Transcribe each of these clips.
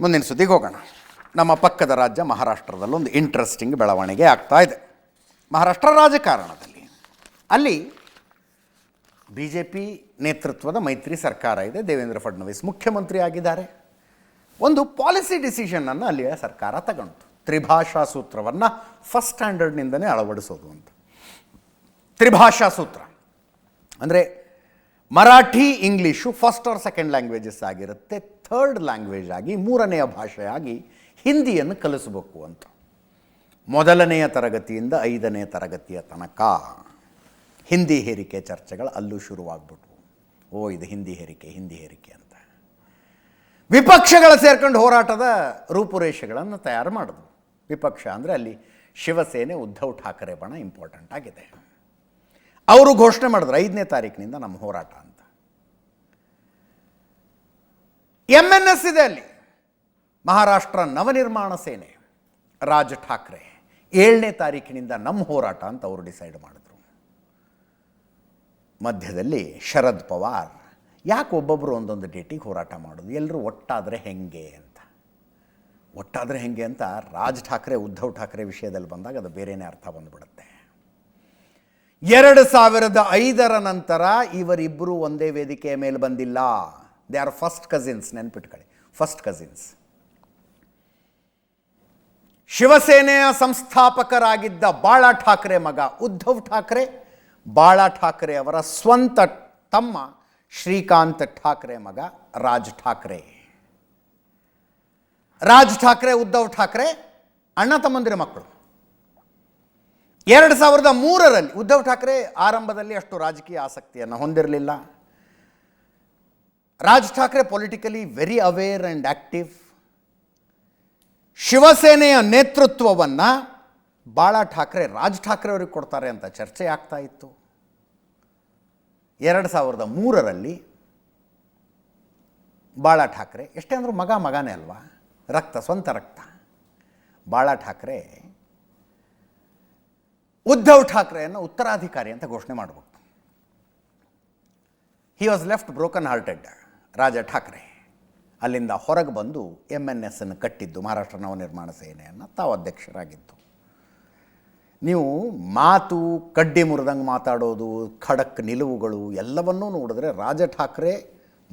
ಮುಂದಿನ ಸುದ್ದಿಗೆ ಹೋಗೋಣ. ನಮ್ಮ ಪಕ್ಕದ ರಾಜ್ಯ ಮಹಾರಾಷ್ಟ್ರದಲ್ಲೊಂದು ಇಂಟ್ರೆಸ್ಟಿಂಗ್ ಬೆಳವಣಿಗೆ ಆಗ್ತಾ ಇದೆ. ಮಹಾರಾಷ್ಟ್ರ ರಾಜಕಾರಣದಲ್ಲಿ ಅಲ್ಲಿ ಬಿ ಜೆ ಪಿ ನೇತೃತ್ವದ ಮೈತ್ರಿ ಸರ್ಕಾರ ಇದೆ. ದೇವೇಂದ್ರ ಫಡ್ನವೀಸ್ ಮುಖ್ಯಮಂತ್ರಿ ಆಗಿದ್ದಾರೆ. ಒಂದು ಪಾಲಿಸಿ ಡಿಸಿಷನನ್ನು ಅಲ್ಲಿಯ ಸರ್ಕಾರ ತಗೊಂಡು ತ್ರಿಭಾಷಾ ಸೂತ್ರವನ್ನು ಫಸ್ಟ್ ಸ್ಟ್ಯಾಂಡರ್ಡ್ನಿಂದನೇ ಅಳವಡಿಸೋದು ಅಂತ. ತ್ರಿಭಾಷಾ ಸೂತ್ರ ಅಂದರೆ Marathi English first or second languages ಆಗಿರುತ್ತೆ. ಥರ್ಡ್ ಲ್ಯಾಂಗ್ವೇಜ್ ಆಗಿ ಮೂರನೆಯ ಭಾಷೆಯಾಗಿ ಹಿಂದಿಯನ್ನು ಕಲಿಸಬೇಕು ಅಂತ. ಮೊದಲನೆಯ ತರಗತಿಯಿಂದ 5ನೇ ತರಗತಿಯ ತನಕ ಹಿಂದಿ ಹೇರಿಕೆ ಚರ್ಚೆಗಳು ಅಲ್ಲೂ ಶುರುವಾಗ್ಬಿಟ್ವು. ಇದು ಹಿಂದಿ ಹೇರಿಕೆ ಅಂತ ವಿಪಕ್ಷಗಳು ಸೇರ್ಕೊಂಡು ಹೋರಾಟದ ರೂಪುರೇಷೆಗಳನ್ನು ತಯಾರು ಮಾಡಿದ್ರು. ವಿಪಕ್ಷ ಅಂದರೆ ಅಲ್ಲಿ ಶಿವಸೇನೆ, ಉದ್ಧವ್ ಠಾಕರೆ ಬಣ ಇಂಪಾರ್ಟೆಂಟ್ ಆಗಿದೆ. ಅವರು ಘೋಷಣೆ ಮಾಡಿದ್ರು 5ನೇ ತಾರೀಕಿನಿಂದ ನಮ್ಮ ಹೋರಾಟ ಅಂತ. MNS ಇದೆ ಅಲ್ಲಿ, ಮಹಾರಾಷ್ಟ್ರ ನವನಿರ್ಮಾಣ ಸೇನೆ, ರಾಜ್ ಠಾಕ್ರೆ 7ನೇ ತಾರೀಕಿನಿಂದ ನಮ್ಮ ಹೋರಾಟ ಅಂತ ಅವರು ಡಿಸೈಡ್ ಮಾಡಿದ್ರು. ಮಧ್ಯದಲ್ಲಿ ಶರದ್ ಪವಾರ್, ಯಾಕೆ ಒಬ್ಬೊಬ್ಬರು ಒಂದೊಂದು ಡೇಟಿಗೆ ಹೋರಾಟ ಮಾಡೋದು, ಎಲ್ಲರೂ ಒಟ್ಟಾದರೆ ಹೆಂಗೆ ಅಂತ ರಾಜ್ ಠಾಕ್ರೆ ಉದ್ಧವ್ ಠಾಕ್ರೆ ವಿಷಯದಲ್ಲಿ ಬಂದಾಗ ಅದು ಬೇರೆಯೇ ಅರ್ಥ ಬಂದುಬಿಡುತ್ತೆ. 2005 ನಂತರ ಇವರಿಬ್ಬರು ಒಂದೇ ವೇದಿಕೆಯ ಮೇಲೆ ಬಂದಿಲ್ಲ. ದೇ ಆರ್ ಫಸ್ಟ್ ಕಸಿನ್ಸ್, ನೆನ್ಪಿಟ್ಕೊಳ್ಳಿ, ಫಸ್ಟ್ ಕಸಿನ್ಸ್. ಶಿವಸೇನೆಯ ಸಂಸ್ಥಾಪಕರಾಗಿದ್ದ ಬಾಳಾ ಠಾಕ್ರೆ ಮಗ ಉದ್ಧವ್ ಠಾಕ್ರೆ, ಬಾಳಾ ಠಾಕ್ರೆ ಅವರ ಸ್ವಂತ ತಮ್ಮ ಶ್ರೀಕಾಂತ್ ಠಾಕ್ರೆ ಮಗ ರಾಜ್ ಠಾಕ್ರೆ. ರಾಜ್ ಠಾಕ್ರೆ, ಉದ್ಧವ್ ಠಾಕ್ರೆ ಅಣ್ಣ ತಮ್ಮಂದಿರ ಮಕ್ಕಳು. 2003ರಲ್ಲಿ ಉದ್ಧವ್ ಠಾಕ್ರೆ ಆರಂಭದಲ್ಲಿ ಅಷ್ಟು ರಾಜಕೀಯ ಆಸಕ್ತಿಯನ್ನು ಹೊಂದಿರಲಿಲ್ಲ. Raj Thackeray politically very aware and active. ಶಿವಸೇನೆಯ ನೇತೃತ್ವವನ್ನು ಬಾಳಾ ಠಾಕ್ರೆ ರಾಜ್ ಠಾಕ್ರೆ ಅವರಿಗೆ ಕೊಡ್ತಾರೆ ಅಂತ ಚರ್ಚೆ ಆಗ್ತಾ ಇತ್ತು. 2003ರಲ್ಲಿ ಬಾಳಾ ಠಾಕ್ರೆ, ಎಷ್ಟೇ ಅಂದರೂ ಮಗನೇ ಅಲ್ವಾ, ಸ್ವಂತ ರಕ್ತ. ಬಾಳಾ ಠಾಕ್ರೆ ಉದ್ಧವ್ ಠಾಕ್ರೆಯನ್ನು ಉತ್ತರಾಧಿಕಾರಿ ಅಂತ ಘೋಷಣೆ ಮಾಡಬೇಕು. He was left broken hearted. Raj Thackeray ಅಲ್ಲಿಂದ ಹೊರಗೆ ಬಂದು MNS ಅನ್ನು ಕಟ್ಟಿದ್ದು, ಮಹಾರಾಷ್ಟ್ರ ನವನಿರ್ಮಾಣ ಸೇನೆಯನ್ನು ತಾವು ಅಧ್ಯಕ್ಷರಾಗಿದ್ದು. ನೀವು ಮಾತು ಕಡ್ಡಿ ಮುರಿದಂಗೆ ಮಾತಾಡೋದು, ಖಡಕ್ ನಿಲುವುಗಳು ಎಲ್ಲವನ್ನೂ ನೋಡಿದ್ರೆ ರಾಜ ಠಾಕ್ರೆ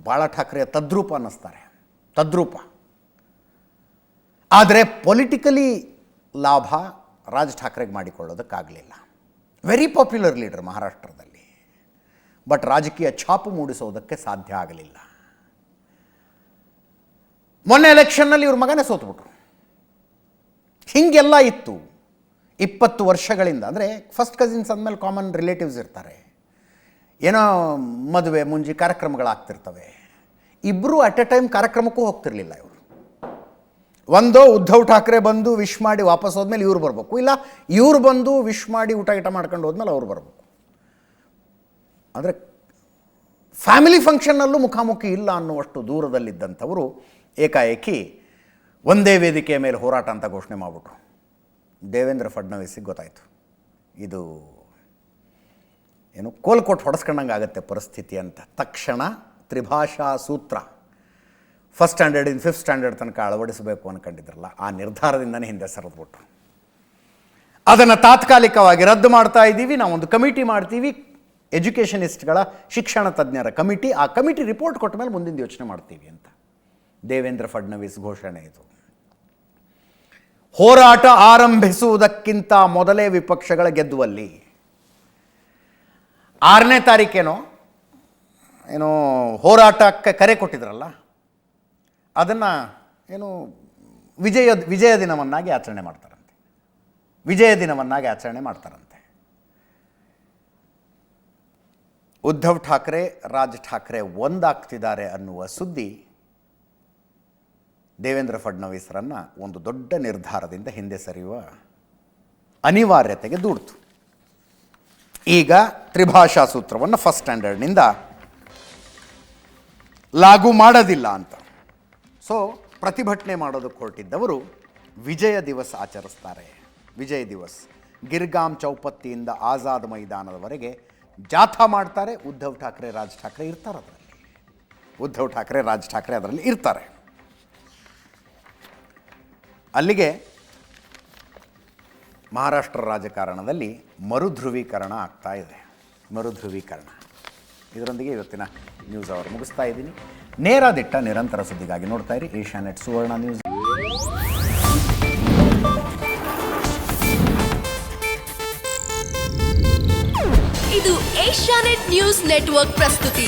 ಬಾಳಾ ಠಾಕ್ರೆಯ ತದ್ರೂಪ ಅನ್ನಿಸ್ತಾರೆ, ತದ್ರೂಪ. ಆದರೆ ಪೊಲಿಟಿಕಲಿ ಲಾಭ ರಾಜ್ ಠಾಕ್ರೆಗೆ ಮಾಡಿಕೊಳ್ಳೋದಕ್ಕಾಗಲಿಲ್ಲ. ವೆರಿ ಪಾಪ್ಯುಲರ್ ಲೀಡರ್ ಮಹಾರಾಷ್ಟ್ರದಲ್ಲಿ, ಬಟ್ ರಾಜಕೀಯ ಛಾಪು ಮೂಡಿಸೋದಕ್ಕೆ ಸಾಧ್ಯ ಆಗಲಿಲ್ಲ. ಮೊನ್ನೆ ಎಲೆಕ್ಷನ್ನಲ್ಲಿ ಇವ್ರ ಮಗನೇ ಸೋತ್ಬಿಟ್ರು. ಹೀಗೆಲ್ಲ ಇತ್ತು 20 ವರ್ಷಗಳಿಂದ. ಅಂದರೆ ಫಸ್ಟ್ ಕಸಿನ್ಸ್ ಅಂದಮೇಲೆ ಕಾಮನ್ ರಿಲೇಟಿವ್ಸ್ ಇರ್ತಾರೆ, ಏನೋ ಮದುವೆ ಮುಂಜಿ ಕಾರ್ಯಕ್ರಮಗಳಾಗ್ತಿರ್ತವೆ. ಇಬ್ಬರು ಅಟ್ ಎ ಟೈಮ್ ಕಾರ್ಯಕ್ರಮಕ್ಕೂ ಹೋಗ್ತಿರ್ಲಿಲ್ಲ ಇವರು. ಒಂದೋ ಉದ್ಧವ್ ಠಾಕ್ರೆ ಬಂದು ವಿಶ್ ಮಾಡಿ ವಾಪಸ್ ಹೋದ್ಮೇಲೆ ಇವ್ರು ಬರಬೇಕು, ಇಲ್ಲ ಇವ್ರು ಬಂದು ವಿಶ್ ಮಾಡಿ ಊಟ ಮಾಡ್ಕೊಂಡು ಹೋದ್ಮೇಲೆ ಅವ್ರು ಬರಬೇಕು. ಅಂದರೆ ಫ್ಯಾಮಿಲಿ ಫಂಕ್ಷನ್ನಲ್ಲೂ ಮುಖಾಮುಖಿ ಇಲ್ಲ ಅನ್ನುವಷ್ಟು ದೂರದಲ್ಲಿದ್ದಂಥವರು ಏಕಾಏಕಿ ಒಂದೇ ವೇದಿಕೆಯ ಮೇಲೆ ಹೋರಾಟ ಅಂತ ಘೋಷಣೆ ಮಾಡಿಬಿಟ್ರು. ದೇವೇಂದ್ರ ಫಡ್ನವೀಸಿಗೆ ಗೊತ್ತಾಯಿತು, ಇದು ಏನು ಕೋಲ್ಕೋಟ್ ಹೊಡೆಸ್ಕೊಂಡಂಗೆ ಆಗುತ್ತೆ ಪರಿಸ್ಥಿತಿ ಅಂತ. ತಕ್ಷಣ ತ್ರಿಭಾಷಾ ಸೂತ್ರ ಫಸ್ಟ್ ಸ್ಟ್ಯಾಂಡರ್ಡಿಂದ 5th ಸ್ಟ್ಯಾಂಡರ್ಡ್ ತನಕ ಅಳವಡಿಸಬೇಕು ಅಂದ್ಕೊಂಡಿದ್ರಲ್ಲ, ಆ ನಿರ್ಧಾರದಿಂದನೇ ಹಿಂದೆ ಸರಿದ್ಬಿಟ್ರು. ಅದನ್ನು ತಾತ್ಕಾಲಿಕವಾಗಿ ರದ್ದು ಮಾಡ್ತಾ ಇದ್ದೀವಿ, ನಾವೊಂದು ಕಮಿಟಿ ಮಾಡ್ತೀವಿ, ಎಜುಕೇಷನಿಸ್ಟ್ಗಳ ಶಿಕ್ಷಣ ತಜ್ಞರ ಕಮಿಟಿ. ಆ ಕಮಿಟಿ ರಿಪೋರ್ಟ್ ಕೊಟ್ಟ ಮೇಲೆ ಮುಂದಿನ ಯೋಚನೆ ಮಾಡ್ತೀವಿ ಅಂತ ದೇವೇಂದ್ರ ಫಡ್ನವೀಸ್ ಘೋಷಣೆ ಇದು. ಹೋರಾಟ ಆರಂಭಿಸುವುದಕ್ಕಿಂತ ಮೊದಲೇ ವಿಪಕ್ಷಗಳ ಗೆದ್ದುವಲ್ಲಿ 6ನೇ ತಾರೀಕೇನೋ ಹೋರಾಟಕ್ಕೆ ಕರೆ ಕೊಟ್ಟಿದ್ರಲ್ಲ, ಅದನ್ನು ವಿಜಯ ದಿನವನ್ನಾಗಿ ಆಚರಣೆ ಮಾಡ್ತಾರಂತೆ. ಉದ್ಧವ್ ಠಾಕ್ರೆ, ರಾಜ್ ಠಾಕ್ರೆ ಒಂದಾಗ್ತಿದ್ದಾರೆ ಅನ್ನುವ ಸುದ್ದಿ ದೇವೇಂದ್ರ ಫಡ್ನವೀಸರನ್ನು ಒಂದು ದೊಡ್ಡ ನಿರ್ಧಾರದಿಂದ ಹಿಂದೆ ಸರಿಯುವ ಅನಿವಾರ್ಯತೆಗೆ ದೂಡ್ತು. ಈಗ ತ್ರಿಭಾಷಾ ಸೂತ್ರವನ್ನು ಫಸ್ಟ್ ಸ್ಟ್ಯಾಂಡರ್ಡ್ನಿಂದ ಲಾಗು ಮಾಡೋದಿಲ್ಲ ಅಂತ. ಸೊ ಪ್ರತಿಭಟನೆ ಮಾಡೋದಕ್ಕೆ ಹೊರಟಿದ್ದವರು ವಿಜಯ ದಿವಸ್ ಆಚರಿಸ್ತಾರೆ. ವಿಜಯ್ ದಿವಸ್ ಗಿರ್ಗಾಮ್ ಚೌಪತ್ತಿಯಿಂದ ಆಜಾದ್ ಮೈದಾನದವರೆಗೆ ಜಾಥಾ ಮಾಡ್ತಾರೆ. ಉದ್ಧವ್ ಠಾಕ್ರೆ, ರಾಜ್ ಠಾಕ್ರೆ ಇರ್ತಾರೆ ಅದರಲ್ಲಿ. ಅಲ್ಲಿಗೆ ಮಹಾರಾಷ್ಟ್ರ ರಾಜಕಾರಣದಲ್ಲಿ ಮರುಧ್ರುವೀಕರಣ ಆಗ್ತಾ ಇದೆ. ಮರುಧ್ರುವೀಕರಣ. ಇದರೊಂದಿಗೆ ಇವತ್ತಿನ ನ್ಯೂಸ್ ಅವರ್ ಮುಗಿಸ್ತಾ ಇದ್ದೀನಿ. ನೇರ ದಿಟ್ಟ ನಿರಂತರ ಸುದ್ದಿಗಾಗಿ ನೋಡ್ತಾ ಇರಿ ಏಷ್ಯಾನೆಟ್ ಸುವರ್ಣ ನ್ಯೂಸ್. ಇದು ಏಷ್ಯಾನೆಟ್ ನ್ಯೂಸ್ ನೆಟ್ವರ್ಕ್ ಪ್ರಸ್ತುತಿ.